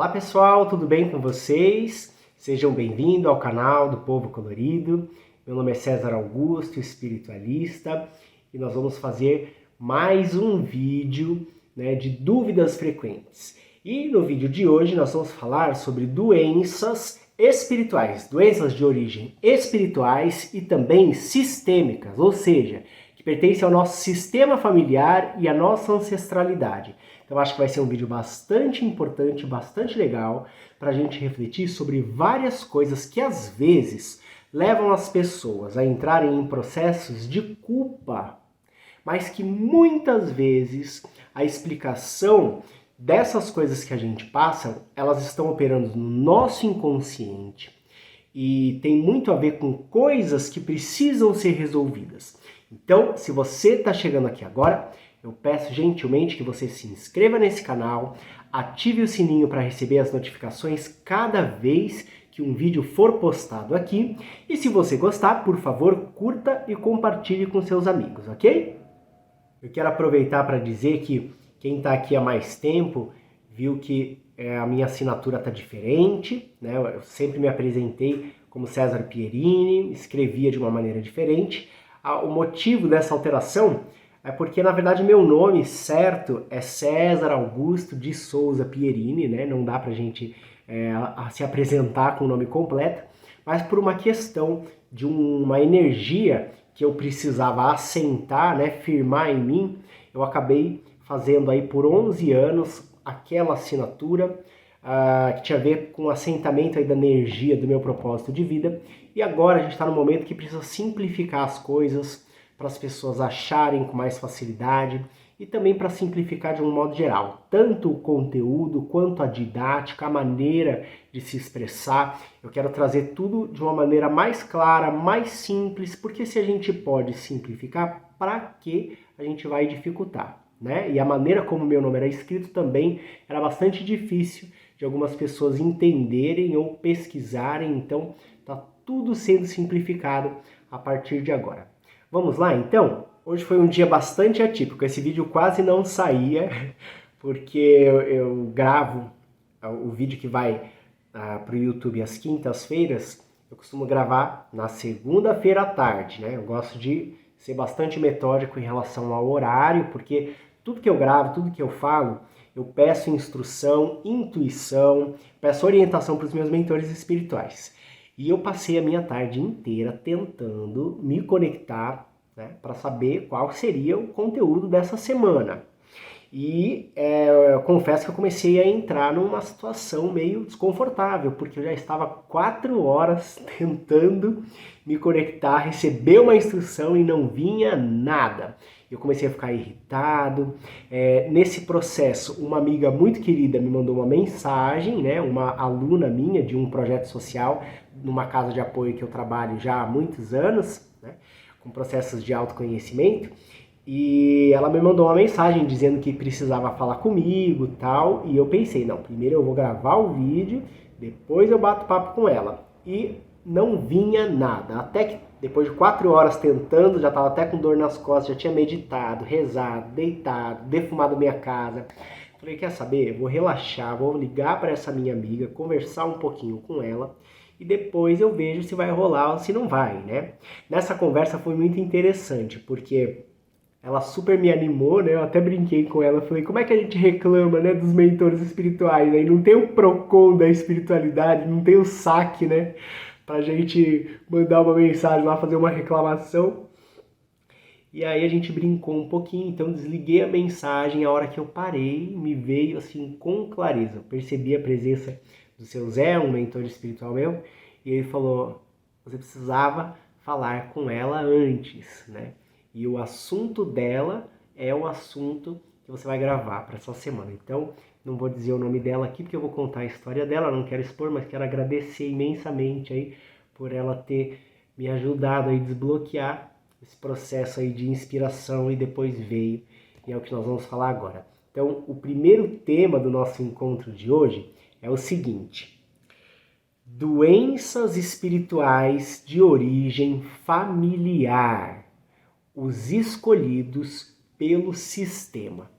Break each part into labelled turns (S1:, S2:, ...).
S1: Olá pessoal, tudo bem com vocês? Sejam bem-vindos ao canal do Povo Colorido. Meu nome é César Augusto, espiritualista, e nós vamos fazer mais um vídeo, de dúvidas frequentes. E no vídeo de hoje nós vamos falar sobre doenças espirituais, doenças de origem espirituais e também sistêmicas, ou seja, que pertencem ao nosso sistema familiar e à nossa ancestralidade. Então acho que vai ser um vídeo bastante importante, bastante legal, para a gente refletir sobre várias coisas que às vezes levam as pessoas a entrarem em processos de culpa, mas que muitas vezes a explicação dessas coisas que a gente passa, elas estão operando no nosso inconsciente e tem muito a ver com coisas que precisam ser resolvidas. Então, se você está chegando aqui agora, eu peço gentilmente que você se inscreva nesse canal, ative o sininho para receber as notificações cada vez que um vídeo for postado aqui. E se você gostar, por favor, curta e compartilhe com seus amigos, ok? Eu quero aproveitar para dizer que quem está aqui há mais tempo viu que a minha assinatura está diferente, né? Eu sempre me apresentei como César Pierini, escrevia de uma maneira diferente. O motivo dessa alteração é porque, na verdade, meu nome certo é César Augusto de Souza Pierini, né? Não dá pra gente se apresentar com o nome completo, mas por uma questão de uma energia que eu precisava assentar, né? Firmar em mim, eu acabei fazendo aí por 11 anos aquela assinatura que tinha a ver com o assentamento aí da energia do meu propósito de vida. E agora a gente está no momento que precisa simplificar as coisas, para as pessoas acharem com mais facilidade e também para simplificar de um modo geral, tanto o conteúdo quanto a didática, a maneira de se expressar. Eu quero trazer tudo de uma maneira mais clara, mais simples, porque se a gente pode simplificar, para que a gente vai dificultar, né? E a maneira como meu nome era escrito também era bastante difícil de algumas pessoas entenderem ou pesquisarem, então tá tudo sendo simplificado a partir de agora. Vamos lá, então? Hoje foi um dia bastante atípico. Esse vídeo quase não saía, porque eu gravo o vídeo que vai para o YouTube às quintas-feiras. Eu costumo gravar na segunda-feira à tarde, né? Eu gosto de ser bastante metódico em relação ao horário, porque tudo que eu gravo, tudo que eu falo, eu peço instrução, intuição, peço orientação para os meus mentores espirituais. E eu passei a minha tarde inteira tentando me conectar, né, para saber qual seria o conteúdo dessa semana. E eu confesso que eu comecei a entrar numa situação meio desconfortável, porque eu já estava 4 horas tentando me conectar, receber uma instrução e não vinha nada. Eu comecei a ficar irritado. Nesse processo, uma amiga muito querida me mandou uma mensagem, né, uma aluna minha de um projeto social, numa casa de apoio que eu trabalho já há muitos anos, né, com processos de autoconhecimento, e ela me mandou uma mensagem dizendo que precisava falar comigo e tal, e eu pensei, não, primeiro eu vou gravar o vídeo, depois eu bato papo com ela. E não vinha nada, até que depois de 4 horas tentando, já estava até com dor nas costas, já tinha meditado, rezado, deitado, defumado minha casa. Falei, quer saber? Eu vou relaxar, vou ligar para essa minha amiga, conversar um pouquinho com ela, e depois eu vejo se vai rolar ou se não vai, né? Nessa conversa foi muito interessante, porque ela super me animou, né? Eu até brinquei com ela, falei, como é que a gente reclama, né, dos mentores espirituais? Aí não tem o PROCON da espiritualidade, não tem o saque, né, pra gente mandar uma mensagem lá, fazer uma reclamação. E aí a gente brincou um pouquinho, então desliguei a mensagem, a hora que eu parei, me veio assim com clareza. Eu percebi a presença do seu Zé, um mentor espiritual meu, e ele falou, você precisava falar com ela antes, né? E o assunto dela é o assunto que você vai gravar para essa semana. Então, não vou dizer o nome dela aqui, porque eu vou contar a história dela, não quero expor, mas quero agradecer imensamente aí por ela ter me ajudado a desbloquear esse processo aí de inspiração e depois veio, e é o que nós vamos falar agora. Então, o primeiro tema do nosso encontro de hoje é o seguinte: doenças espirituais de origem familiar, os escolhidos pelo sistema.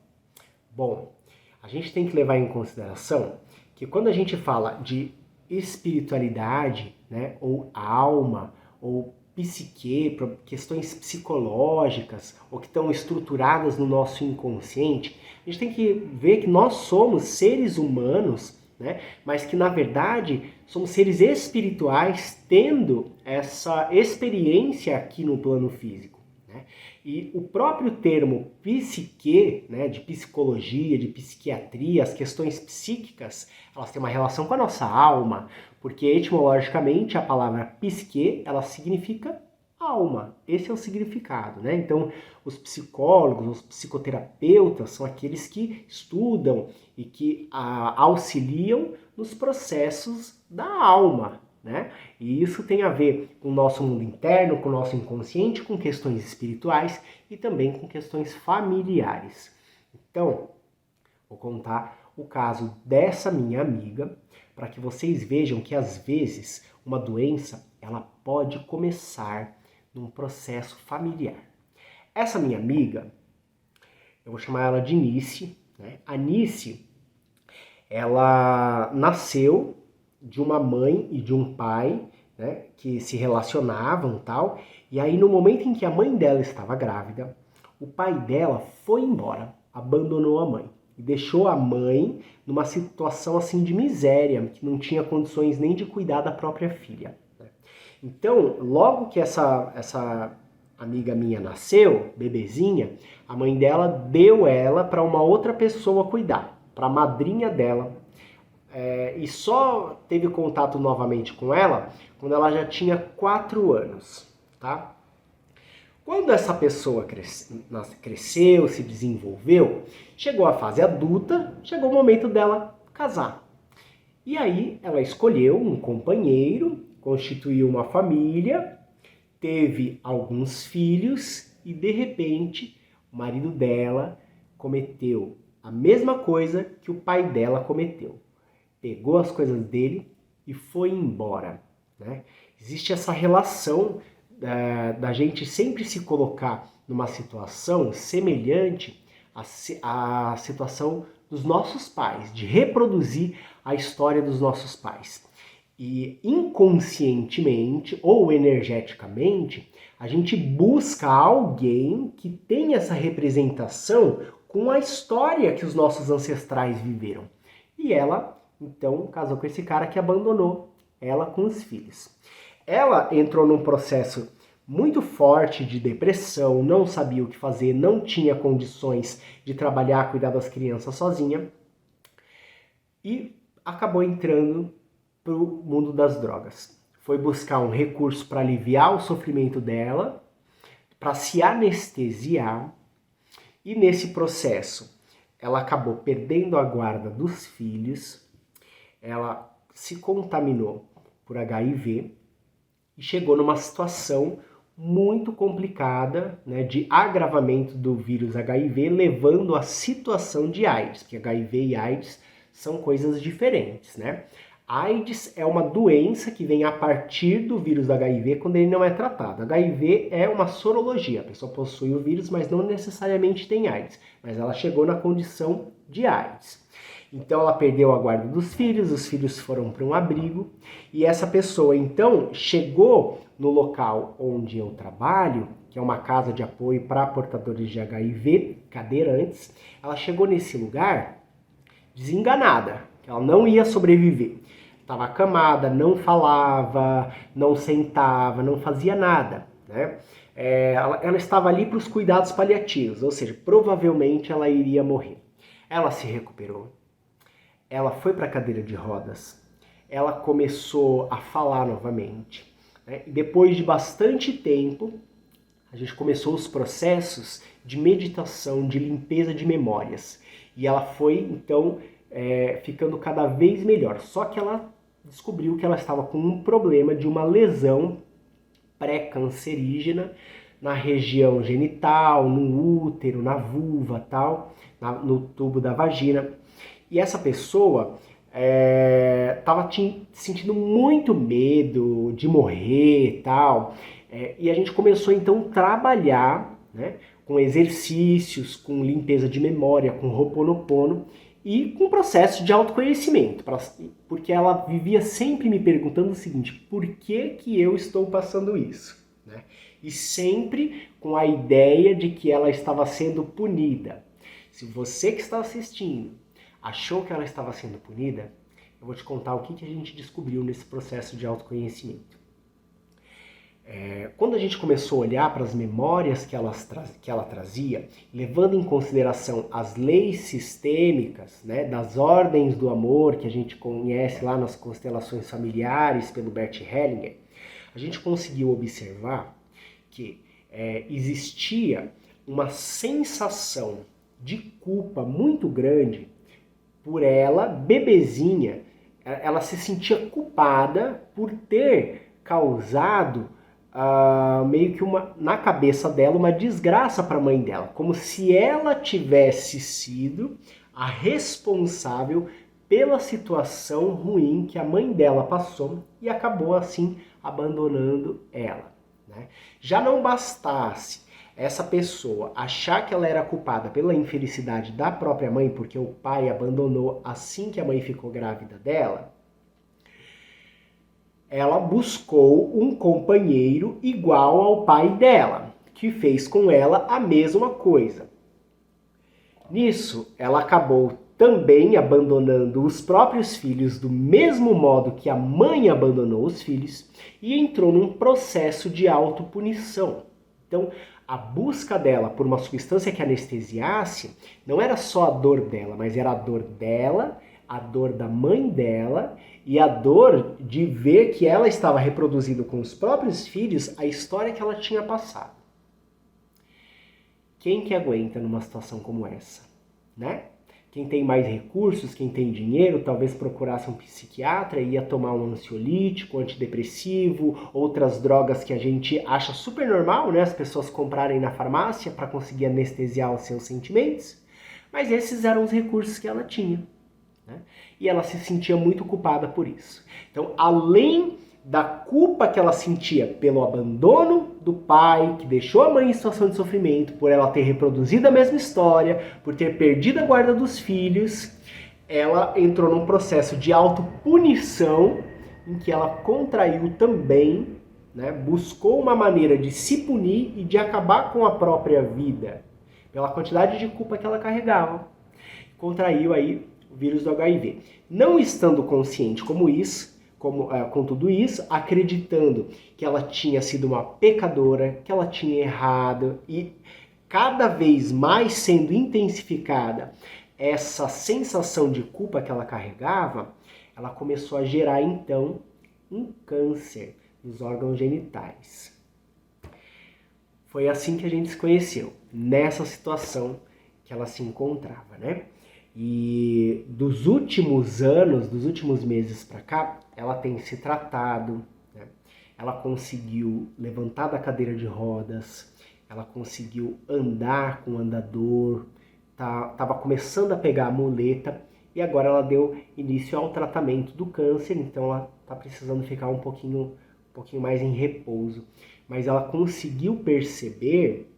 S1: Bom, a gente tem que levar em consideração que quando a gente fala de espiritualidade, né, ou alma, ou psique, questões psicológicas, ou que estão estruturadas no nosso inconsciente, a gente tem que ver que nós somos seres humanos, né, mas que na verdade somos seres espirituais tendo essa experiência aqui no plano físico. Né? E o próprio termo psique, né, de psicologia, de psiquiatria, as questões psíquicas, elas têm uma relação com a nossa alma, porque etimologicamente a palavra psique, ela significa alma. Esse é o significado, né? Então, os psicólogos, os psicoterapeutas são aqueles que estudam e que auxiliam nos processos da alma, né? E isso tem a ver com o nosso mundo interno, com o nosso inconsciente, com questões espirituais e também com questões familiares. Então, vou contar o caso dessa minha amiga para que vocês vejam que às vezes uma doença ela pode começar num processo familiar. Essa minha amiga, eu vou chamar ela de Nice, né? A Nice, ela nasceu de uma mãe e de um pai, né, que se relacionavam e tal, e aí no momento em que a mãe dela estava grávida, o pai dela foi embora, abandonou a mãe, e deixou a mãe numa situação assim de miséria, que não tinha condições nem de cuidar da própria filha. Né? Então, logo que essa amiga minha nasceu, bebezinha, a mãe dela deu ela para uma outra pessoa cuidar, para a madrinha dela, e só teve contato novamente com ela quando ela já tinha 4 anos, tá? Quando essa pessoa cresceu, se desenvolveu, chegou à fase adulta, chegou o momento dela casar. E aí ela escolheu um companheiro, constituiu uma família, teve alguns filhos e de repente o marido dela cometeu a mesma coisa que o pai dela cometeu. Pegou as coisas dele e foi embora. Né? Existe essa relação da gente sempre se colocar numa situação semelhante à situação dos nossos pais, de reproduzir a história dos nossos pais. E inconscientemente ou energeticamente, a gente busca alguém que tenha essa representação com a história que os nossos ancestrais viveram. E ela então casou com esse cara que abandonou ela com os filhos. Ela entrou num processo muito forte de depressão, não sabia o que fazer, não tinha condições de trabalhar, cuidar das crianças sozinha e acabou entrando para o mundo das drogas. Foi buscar um recurso para aliviar o sofrimento dela, para se anestesiar e nesse processo ela acabou perdendo a guarda dos filhos. Ela se contaminou por HIV e chegou numa situação muito complicada, né, de agravamento do vírus HIV, levando à situação de AIDS, porque HIV e AIDS são coisas diferentes, né? AIDS é uma doença que vem a partir do vírus HIV quando ele não é tratado. HIV é uma sorologia, a pessoa possui o vírus, mas não necessariamente tem AIDS, mas ela chegou na condição de AIDS. Então ela perdeu a guarda dos filhos, os filhos foram para um abrigo e essa pessoa então chegou no local onde eu trabalho, que é uma casa de apoio para portadores de HIV, cadeirantes. Ela chegou nesse lugar desenganada, que ela não ia sobreviver. Estava acamada, não falava, não sentava, não fazia nada, né? Ela estava ali para os cuidados paliativos, ou seja, provavelmente ela iria morrer. Ela se recuperou. Ela foi para a cadeira de rodas, ela começou a falar novamente. Né? E depois de bastante tempo, a gente começou os processos de meditação, de limpeza de memórias. E ela foi, então, ficando cada vez melhor. Só que ela descobriu que ela estava com um problema de uma lesão pré-cancerígena na região genital, no útero, na vulva, tal, no tubo da vagina. E essa pessoa estava sentindo muito medo de morrer e tal. E a gente começou então a trabalhar, né, com exercícios, com limpeza de memória, com Ho'oponopono. e com processo de autoconhecimento, porque ela vivia sempre me perguntando o seguinte: por que que eu estou passando isso? Né? E sempre com a ideia de que ela estava sendo punida. Se você que está assistindo achou que ela estava sendo punida, eu vou te contar o que a gente descobriu nesse processo de autoconhecimento. Quando a gente começou a olhar para as memórias que ela trazia, levando em consideração as leis sistêmicas, né, das ordens do amor que a gente conhece lá nas constelações familiares pelo Bert Hellinger, a gente conseguiu observar que existia uma sensação de culpa muito grande por ela, bebezinha. Ela se sentia culpada por ter causado meio que na cabeça dela uma desgraça para a mãe dela, como se ela tivesse sido a responsável pela situação ruim que a mãe dela passou e acabou assim abandonando ela. Né? Já não bastasse essa pessoa achar que ela era culpada pela infelicidade da própria mãe, porque o pai abandonou assim que a mãe ficou grávida dela, ela buscou um companheiro igual ao pai dela, que fez com ela a mesma coisa. Nisso, ela acabou também abandonando os próprios filhos do mesmo modo que a mãe abandonou os filhos e entrou num processo de autopunição. Então, a busca dela por uma substância que anestesiasse não era só a dor dela, mas era a dor dela, a dor da mãe dela e a dor de ver que ela estava reproduzindo com os próprios filhos a história que ela tinha passado. Quem que aguenta numa situação como essa, né? Quem tem mais recursos, quem tem dinheiro, talvez procurasse um psiquiatra e ia tomar um ansiolítico, antidepressivo, outras drogas que a gente acha super normal, né? As pessoas comprarem na farmácia para conseguir anestesiar os seus sentimentos. Mas esses eram os recursos que ela tinha. Né? E ela se sentia muito culpada por isso. Então, além da culpa que ela sentia pelo abandono do pai, que deixou a mãe em situação de sofrimento, por ela ter reproduzido a mesma história, por ter perdido a guarda dos filhos, ela entrou num processo de autopunição em que ela contraiu também, né, buscou uma maneira de se punir e de acabar com a própria vida, pela quantidade de culpa que ela carregava. Contraiu aí o vírus do HIV. Não estando consciente com tudo isso, acreditando que ela tinha sido uma pecadora, que ela tinha errado e cada vez mais sendo intensificada essa sensação de culpa que ela carregava, ela começou a gerar então um câncer nos órgãos genitais. Foi assim que a gente se conheceu, nessa situação que ela se encontrava, né? E dos últimos anos, dos últimos meses para cá, ela tem se tratado, né? Ela conseguiu levantar da cadeira de rodas, ela conseguiu andar com o andador, estava começando a pegar a muleta e agora ela deu início ao tratamento do câncer, então ela está precisando ficar um pouquinho mais em repouso. Mas ela conseguiu perceber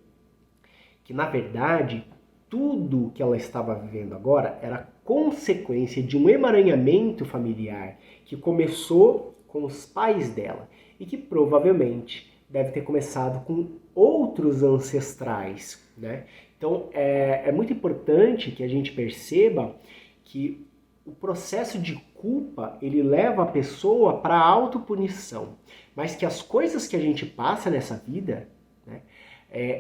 S1: que, na verdade, tudo que ela estava vivendo agora era consequência de um emaranhamento familiar que começou com os pais dela e que provavelmente deve ter começado com outros ancestrais, né? Então é muito importante que a gente perceba que o processo de culpa ele leva a pessoa para a autopunição, mas que as coisas que a gente passa nessa vida, né,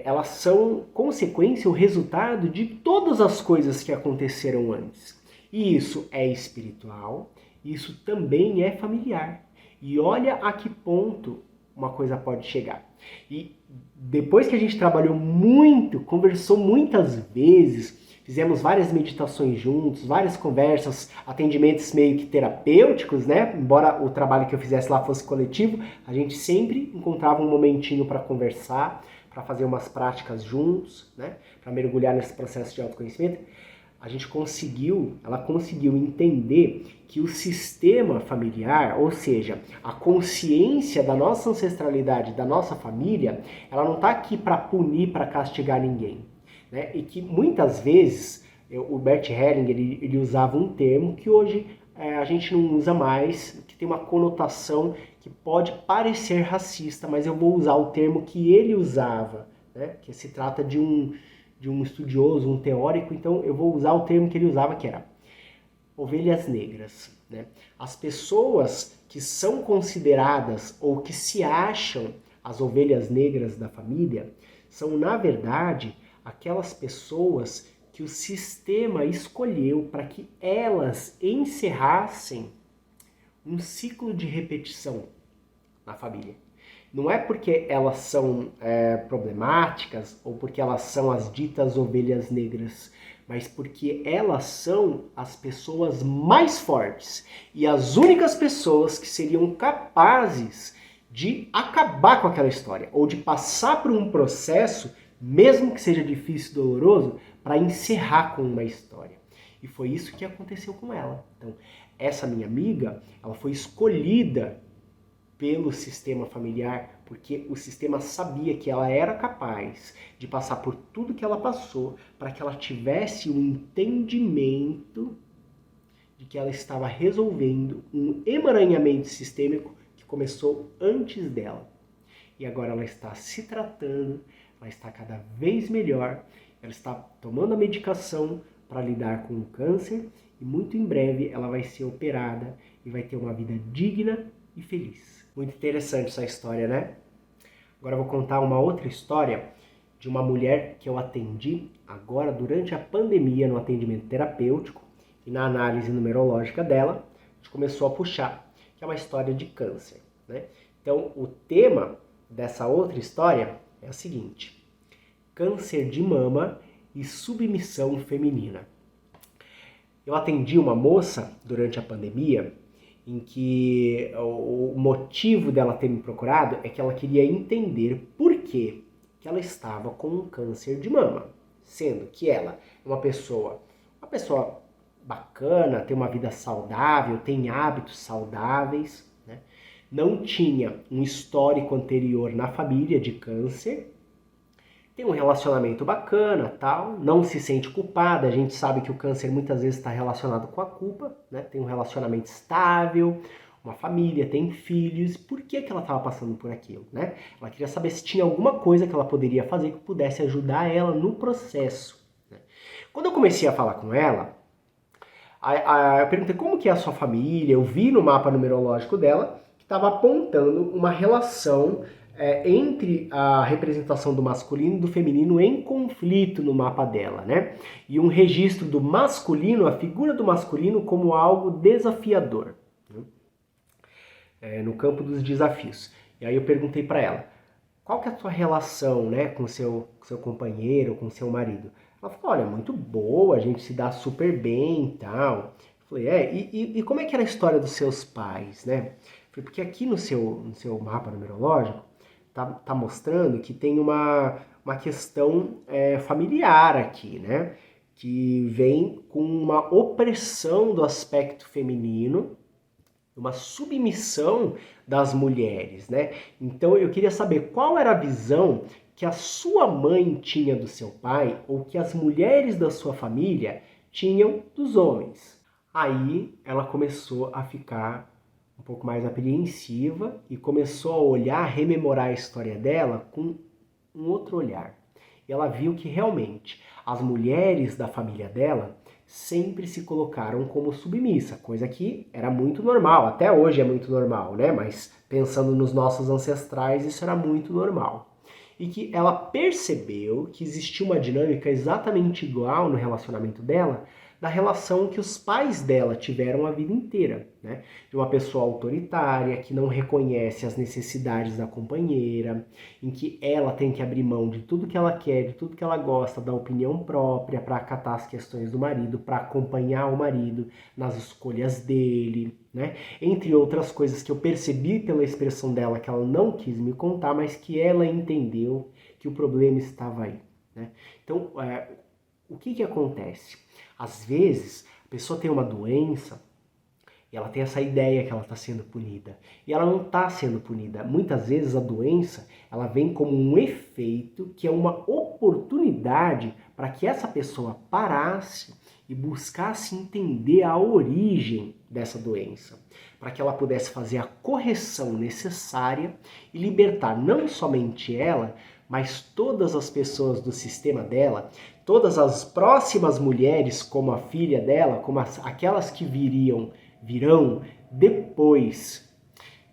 S1: elas são consequência, o resultado de todas as coisas que aconteceram antes. E isso é espiritual, isso também é familiar. E olha a que ponto uma coisa pode chegar. E depois que a gente trabalhou muito, conversou muitas vezes, fizemos várias meditações juntos, várias conversas, atendimentos meio que terapêuticos, né? Embora o trabalho que eu fizesse lá fosse coletivo, a gente sempre encontrava um momentinho para conversar, para fazer umas práticas juntos, né? Para mergulhar nesse processo de autoconhecimento. Ela conseguiu entender que o sistema familiar, ou seja, a consciência da nossa ancestralidade, da nossa família, ela não está aqui para punir, para castigar ninguém. Né? E que muitas vezes O Bert Hellinger, ele usava um termo que hoje a gente não usa mais, que tem uma conotação que pode parecer racista, mas eu vou usar o termo que ele usava, né? Que se trata de um estudioso, um teórico, então eu vou usar o termo que ele usava, que era ovelhas negras, né? As pessoas que são consideradas ou que se acham as ovelhas negras da família são, na verdade, aquelas pessoas que o sistema escolheu para que elas encerrassem um ciclo de repetição na família. Não é porque elas são problemáticas ou porque elas são as ditas ovelhas negras, mas porque elas são as pessoas mais fortes e as únicas pessoas que seriam capazes de acabar com aquela história ou de passar por um processo, mesmo que seja difícil e doloroso, para encerrar com uma história. E foi isso que aconteceu com ela. Então, essa minha amiga, ela foi escolhida pelo sistema familiar, porque o sistema sabia que ela era capaz de passar por tudo que ela passou para que ela tivesse um entendimento de que ela estava resolvendo um emaranhamento sistêmico que começou antes dela. E agora ela está se tratando, ela está cada vez melhor, ela está tomando a medicação para lidar com o câncer e muito em breve ela vai ser operada e vai ter uma vida digna e feliz. Muito interessante essa história, né? Agora eu vou contar uma outra história de uma mulher que eu atendi agora durante a pandemia no atendimento terapêutico e na análise numerológica dela, a gente começou a puxar, que é uma história de câncer, né? Então, o tema dessa outra história é o seguinte: câncer de mama e submissão feminina. Eu atendi uma moça durante a pandemia em que o motivo dela ter me procurado é que ela queria entender por que ela estava com um câncer de mama, sendo que ela é uma pessoa bacana, tem uma vida saudável, tem hábitos saudáveis, né? Não tinha um histórico anterior na família de câncer, tem um relacionamento bacana, tal, não se sente culpada, a gente sabe que o câncer muitas vezes está relacionado com a culpa, né? Tem um relacionamento estável, uma família, tem filhos, por que ela estava passando por aquilo, né? Ela queria saber se tinha alguma coisa que ela poderia fazer que pudesse ajudar ela no processo, né? Quando eu comecei a falar com ela, eu perguntei como que é a sua família, eu vi no mapa numerológico dela que estava apontando uma relação entre a representação do masculino e do feminino em conflito no mapa dela, né? E um registro do masculino, a figura do masculino como algo desafiador, né? No campo dos desafios. E aí eu perguntei para ela, qual que é a sua relação, né, com seu companheiro, com seu marido? Ela falou, olha, muito boa, a gente se dá super bem e tal. Eu falei, e como é que era a história dos seus pais, né? Eu falei, porque aqui no seu mapa numerológico, tá mostrando que tem uma questão familiar aqui, né? Que vem com uma opressão do aspecto feminino, uma submissão das mulheres, né? Então eu queria saber qual era a visão que a sua mãe tinha do seu pai ou que as mulheres da sua família tinham dos homens. Aí ela começou a ficar um pouco mais apreensiva e começou a olhar, rememorar a história dela com um outro olhar. E ela viu que realmente as mulheres da família dela sempre se colocaram como submissa, coisa que era muito normal, até hoje é muito normal, né? Mas pensando nos nossos ancestrais, isso era muito normal. E que ela percebeu que existia uma dinâmica exatamente igual no relacionamento dela, da relação que os pais dela tiveram a vida inteira, né? De uma pessoa autoritária, que não reconhece as necessidades da companheira, em que ela tem que abrir mão de tudo que ela quer, de tudo que ela gosta, da opinião própria, para acatar as questões do marido, para acompanhar o marido nas escolhas dele, né? Entre outras coisas que eu percebi pela expressão dela, que ela não quis me contar, mas que ela entendeu que o problema estava aí, né? Então, o que acontece? Às vezes, a pessoa tem uma doença e ela tem essa ideia que ela está sendo punida. E ela não está sendo punida. Muitas vezes a doença ela vem como um efeito que é uma oportunidade para que essa pessoa parasse e buscasse entender a origem dessa doença, para que ela pudesse fazer a correção necessária e libertar não somente ela, mas todas as pessoas do sistema dela, todas as próximas mulheres, como a filha dela, como aquelas que virão depois.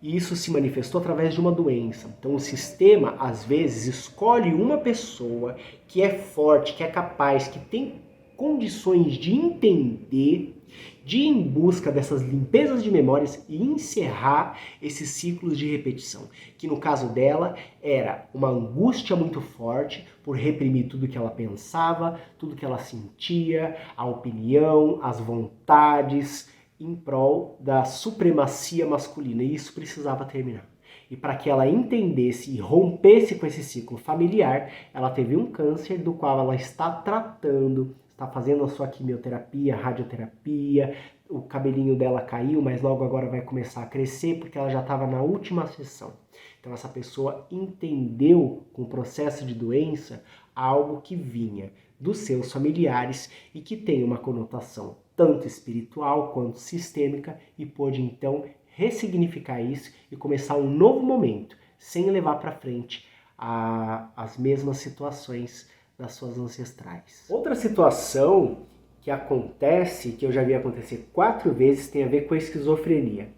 S1: E isso se manifestou através de uma doença. Então o sistema, às vezes, escolhe uma pessoa que é forte, que é capaz, que tem condições de entender, de ir em busca dessas limpezas de memórias e encerrar esses ciclos de repetição. Que no caso dela era uma angústia muito forte por reprimir tudo que ela pensava, tudo que ela sentia, a opinião, as vontades, em prol da supremacia masculina, e isso precisava terminar. E para que ela entendesse e rompesse com esse ciclo familiar, ela teve um câncer do qual ela está tratando, está fazendo a sua quimioterapia, radioterapia, o cabelinho dela caiu, mas logo agora vai começar a crescer porque ela já estava na última sessão. Então essa pessoa entendeu com o processo de doença algo que vinha dos seus familiares e que tem uma conotação tanto espiritual quanto sistêmica, e pôde então ressignificar isso e começar um novo momento, sem levar para frente as mesmas situações das suas ancestrais. Outra situação que acontece, que eu já vi acontecer 4 vezes, tem a ver com a esquizofrenia.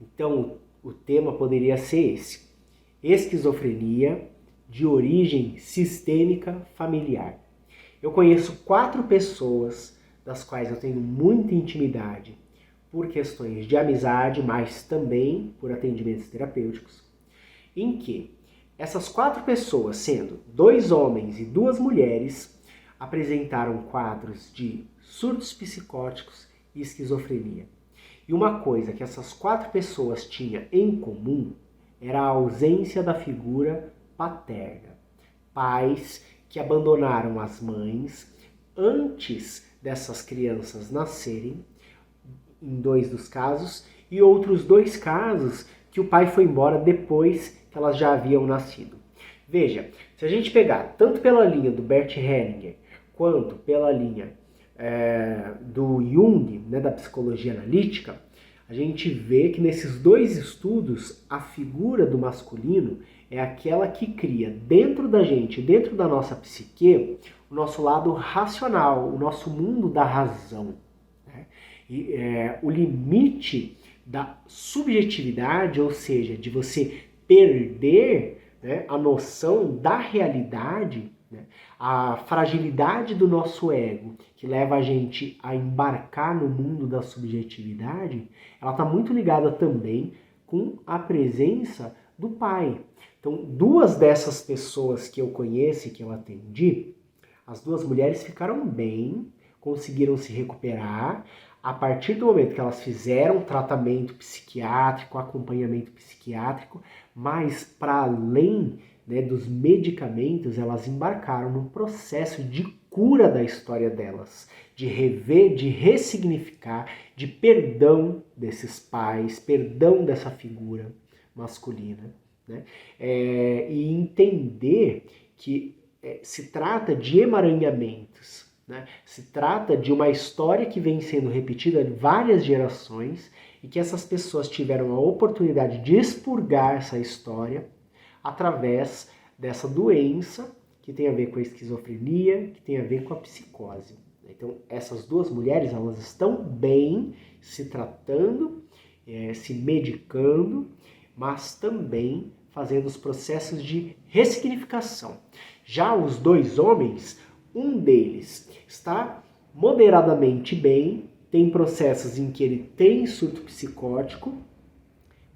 S1: Então o tema poderia ser esse: esquizofrenia de origem sistêmica familiar. Eu conheço 4 pessoas das quais eu tenho muita intimidade por questões de amizade, mas também por atendimentos terapêuticos, em que essas 4 pessoas, sendo 2 homens e 2 mulheres, apresentaram quadros de surtos psicóticos e esquizofrenia. E uma coisa que essas 4 pessoas tinham em comum era a ausência da figura paterna. Pais que abandonaram as mães antes dessas crianças nascerem, em 2 dos casos, e outros 2 casos que o pai foi embora depois que elas já haviam nascido. Veja, se a gente pegar tanto pela linha do Bert Hellinger, quanto pela linha do Jung, né, da psicologia analítica, a gente vê que nesses 2 estudos, a figura do masculino é aquela que cria dentro da gente, dentro da nossa psique, o nosso lado racional, o nosso mundo da razão. Né? E, o limite da subjetividade, ou seja, de você perder, né, a noção da realidade, né, a fragilidade do nosso ego, que leva a gente a embarcar no mundo da subjetividade, ela está muito ligada também com a presença do pai. Então, 2 dessas pessoas que eu conheço e que eu atendi, as 2 mulheres ficaram bem, conseguiram se recuperar a partir do momento que elas fizeram tratamento psiquiátrico, acompanhamento psiquiátrico, mas para além, né, dos medicamentos, elas embarcaram num processo de cura da história delas, de rever, de ressignificar, de perdão desses pais, perdão dessa figura masculina, né? E entender que se trata de emaranhamentos, né? Se trata de uma história que vem sendo repetida em várias gerações e que essas pessoas tiveram a oportunidade de expurgar essa história através dessa doença que tem a ver com a esquizofrenia, que tem a ver com a psicose. Então, essas 2 mulheres, elas estão bem, se tratando, se medicando, mas também fazendo os processos de ressignificação. Já os 2 homens, um deles está moderadamente bem, tem processos em que ele tem surto psicótico,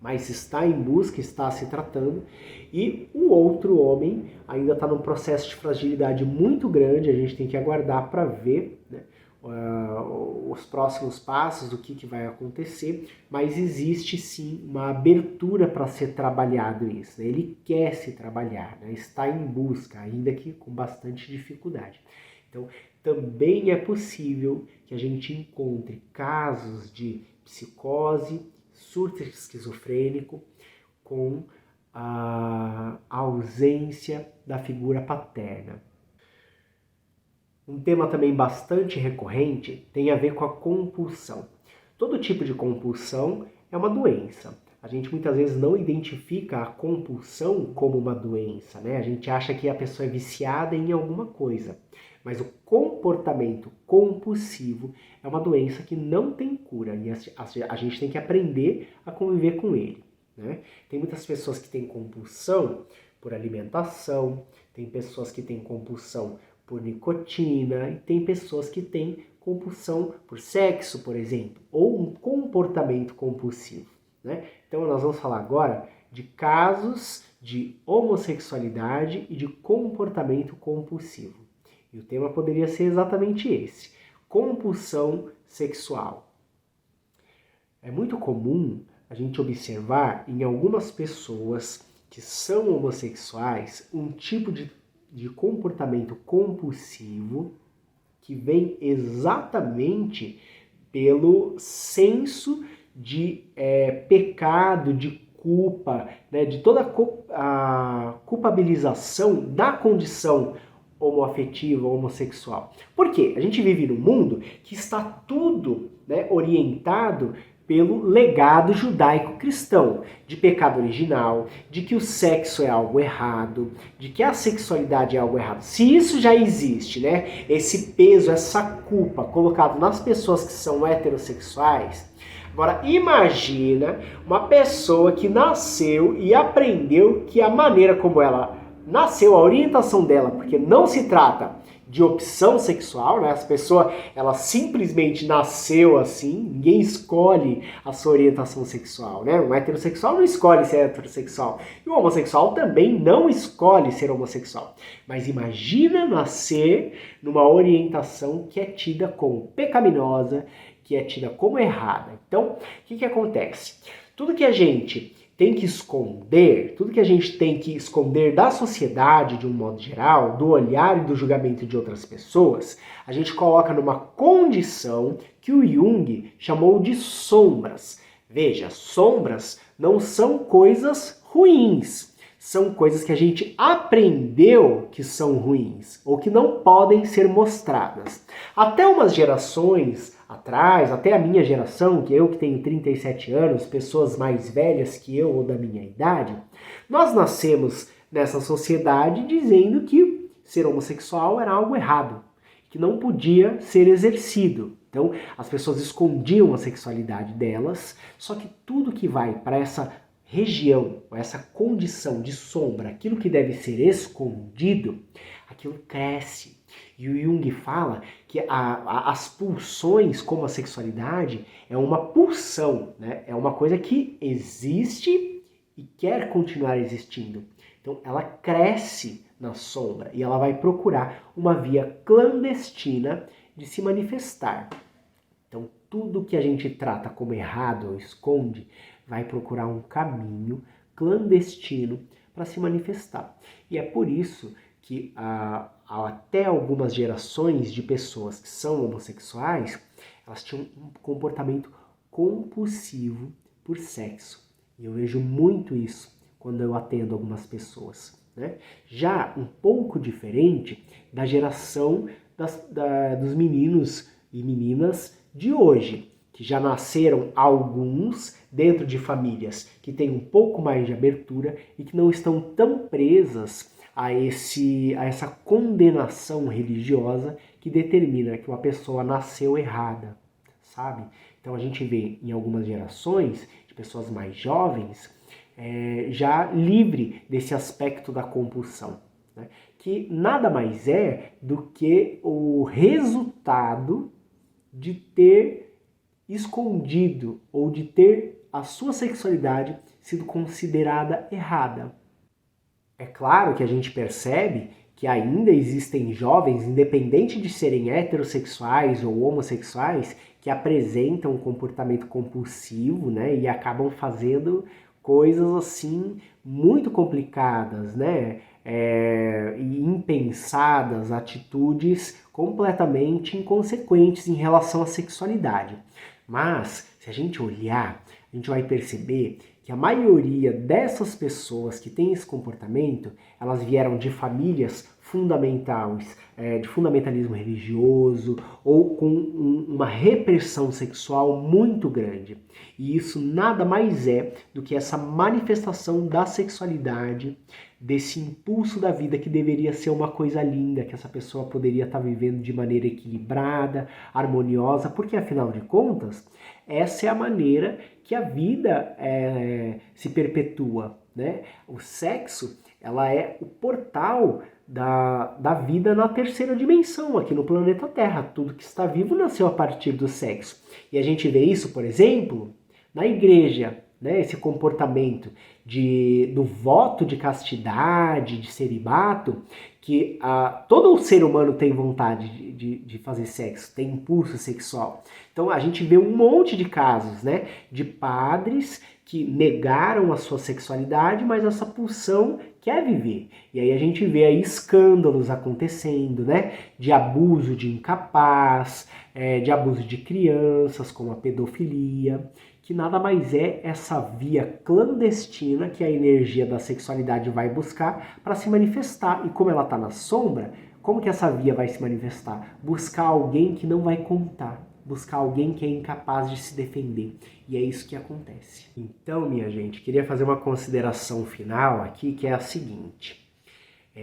S1: mas está em busca, está se tratando, e o outro homem ainda está num processo de fragilidade muito grande. A gente tem que aguardar para ver, né, os próximos passos, o que vai acontecer, mas existe sim uma abertura para ser trabalhado isso, né? Ele quer se trabalhar, né? Está em busca, ainda que com bastante dificuldade. Então, também é possível que a gente encontre casos de psicose, surto esquizofrênico, com a ausência da figura paterna. Um tema também bastante recorrente tem a ver com a compulsão. Todo tipo de compulsão é uma doença. A gente muitas vezes não identifica a compulsão como uma doença, né? A gente acha que a pessoa é viciada em alguma coisa. Mas o comportamento compulsivo é uma doença que não tem cura e a gente tem que aprender a conviver com ele, né? Tem muitas pessoas que têm compulsão por alimentação, tem pessoas que têm compulsão por nicotina e tem pessoas que têm compulsão por sexo, por exemplo, ou um comportamento compulsivo, né? Então nós vamos falar agora de casos de homossexualidade e de comportamento compulsivo. E o tema poderia ser exatamente esse: compulsão sexual. É muito comum a gente observar em algumas pessoas que são homossexuais um tipo de comportamento compulsivo que vem exatamente pelo senso de pecado, de culpa, né, de toda a culpabilização da condição homoafetiva, homossexual. Por quê? A gente vive num mundo que está tudo, né, orientado pelo legado judaico-cristão, de pecado original, de que o sexo é algo errado, de que a sexualidade é algo errado. Se isso já existe, né, esse peso, essa culpa colocado nas pessoas que são heterossexuais, agora imagina uma pessoa que nasceu e aprendeu que a maneira como ela nasceu, a orientação dela, porque não se trata de opção sexual, né? Essa pessoa, ela simplesmente nasceu assim, ninguém escolhe a sua orientação sexual, né? Um heterossexual não escolhe ser heterossexual, e o homossexual também não escolhe ser homossexual. Mas imagina nascer numa orientação que é tida como pecaminosa, que é tida como errada. Então, o que acontece? Tudo que a gente tem que esconder, tudo que a gente tem que esconder da sociedade de um modo geral, do olhar e do julgamento de outras pessoas, a gente coloca numa condição que o Jung chamou de sombras. Veja, sombras não são coisas ruins, são coisas que a gente aprendeu que são ruins ou que não podem ser mostradas. Até umas gerações atrás, até a minha geração, que tenho 37 anos, pessoas mais velhas que eu ou da minha idade, nós nascemos nessa sociedade dizendo que ser homossexual era algo errado, que não podia ser exercido. Então, as pessoas escondiam a sexualidade delas, só que tudo que vai para essa região, essa condição de sombra, aquilo que deve ser escondido, aquilo cresce. E o Jung fala que as pulsões, como a sexualidade, é uma pulsão, né? É uma coisa que existe e quer continuar existindo. Então ela cresce na sombra e ela vai procurar uma via clandestina de se manifestar. Então tudo que a gente trata como errado ou esconde vai procurar um caminho clandestino para se manifestar. E é por isso que até algumas gerações de pessoas que são homossexuais, elas tinham um comportamento compulsivo por sexo. E eu vejo muito isso quando eu atendo algumas pessoas, né? Já um pouco diferente da geração dos meninos e meninas de hoje, que já nasceram alguns dentro de famílias que têm um pouco mais de abertura e que não estão tão presas a essa condenação religiosa que determina que uma pessoa nasceu errada, sabe? Então a gente vê em algumas gerações de pessoas mais jovens já livre desse aspecto da compulsão, né? Que nada mais é do que o resultado de ter escondido ou de ter a sua sexualidade sido considerada errada. É claro que a gente percebe que ainda existem jovens, independente de serem heterossexuais ou homossexuais, que apresentam um comportamento compulsivo, né, e acabam fazendo coisas assim muito complicadas, né, e impensadas, atitudes completamente inconsequentes em relação à sexualidade. Mas, se a gente olhar, a gente vai perceber que a maioria dessas pessoas que têm esse comportamento, elas vieram de famílias de fundamentalismo religioso ou com uma repressão sexual muito grande. E isso nada mais é do que essa manifestação da sexualidade, desse impulso da vida que deveria ser uma coisa linda, que essa pessoa poderia estar vivendo de maneira equilibrada, harmoniosa, porque afinal de contas, essa é a maneira que a vida se perpetua, né? O sexo, ela é o portal da vida na terceira dimensão, aqui no planeta Terra. Tudo que está vivo nasceu a partir do sexo. E a gente vê isso, por exemplo, na igreja, né? Esse comportamento do voto de castidade, de celibato, que todo o ser humano tem vontade de fazer sexo, tem impulso sexual. Então a gente vê um monte de casos, né, de padres que negaram a sua sexualidade, mas essa pulsão quer viver. E aí a gente vê aí escândalos acontecendo, né, de abuso de incapaz, de abuso de crianças, como a pedofilia, que nada mais é essa via clandestina que a energia da sexualidade vai buscar para se manifestar. E como ela está na sombra, como que essa via vai se manifestar? Buscar alguém que não vai contar, buscar alguém que é incapaz de se defender. E é isso que acontece. Então, minha gente, queria fazer uma consideração final aqui, que é a seguinte.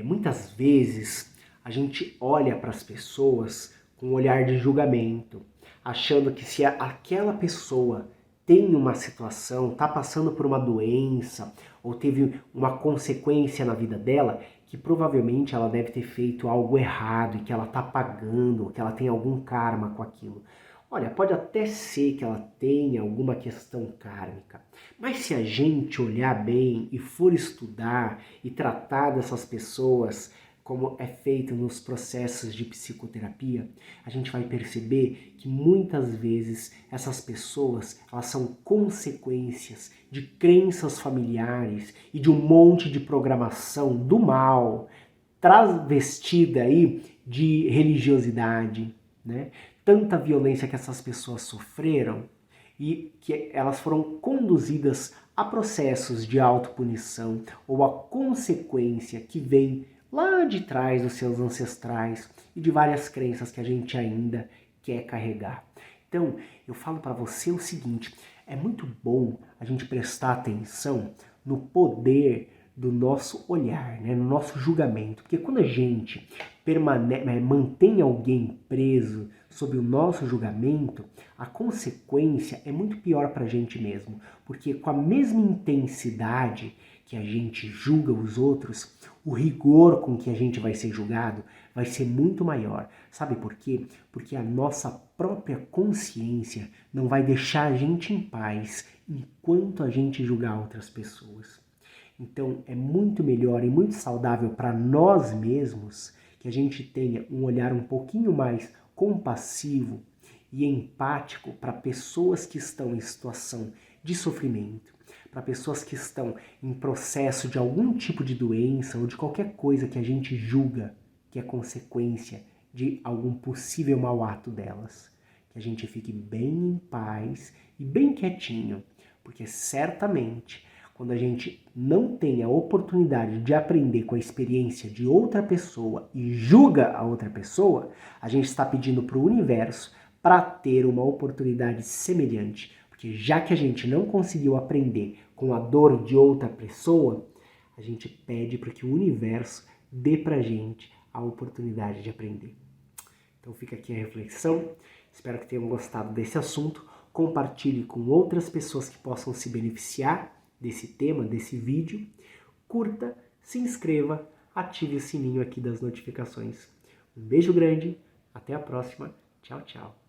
S1: Muitas vezes a gente olha para as pessoas com um olhar de julgamento, achando que se aquela pessoa tem uma situação, está passando por uma doença ou teve uma consequência na vida dela, que provavelmente ela deve ter feito algo errado e que ela está pagando, que ela tem algum karma com aquilo. Olha, pode até ser que ela tenha alguma questão kármica, mas se a gente olhar bem e for estudar e tratar dessas pessoas como é feito nos processos de psicoterapia, a gente vai perceber que muitas vezes essas pessoas, elas são consequências de crenças familiares e de um monte de programação do mal, travestida aí de religiosidade, né? Tanta violência que essas pessoas sofreram e que elas foram conduzidas a processos de autopunição ou a consequência que vem lá de trás dos seus ancestrais e de várias crenças que a gente ainda quer carregar. Então, eu falo para você o seguinte, é muito bom a gente prestar atenção no poder do nosso olhar, né, no nosso julgamento, porque quando a gente mantém alguém preso sob o nosso julgamento, a consequência é muito pior para a gente mesmo, porque com a mesma intensidade que a gente julga os outros, o rigor com que a gente vai ser julgado vai ser muito maior. Sabe por quê? Porque a nossa própria consciência não vai deixar a gente em paz enquanto a gente julgar outras pessoas. Então é muito melhor e muito saudável para nós mesmos que a gente tenha um olhar um pouquinho mais compassivo e empático para pessoas que estão em situação de sofrimento, para pessoas que estão em processo de algum tipo de doença ou de qualquer coisa que a gente julga que é consequência de algum possível mau ato delas. Que a gente fique bem em paz e bem quietinho, porque certamente quando a gente não tem a oportunidade de aprender com a experiência de outra pessoa e julga a outra pessoa, a gente está pedindo para o universo para ter uma oportunidade semelhante. Porque já que a gente não conseguiu aprender com a dor de outra pessoa, a gente pede para que o universo dê para a gente a oportunidade de aprender. Então fica aqui a reflexão. Espero que tenham gostado desse assunto. Compartilhe com outras pessoas que possam se beneficiar desse tema, desse vídeo. Curta, se inscreva, ative o sininho aqui das notificações. Um beijo grande, até a próxima. Tchau, tchau.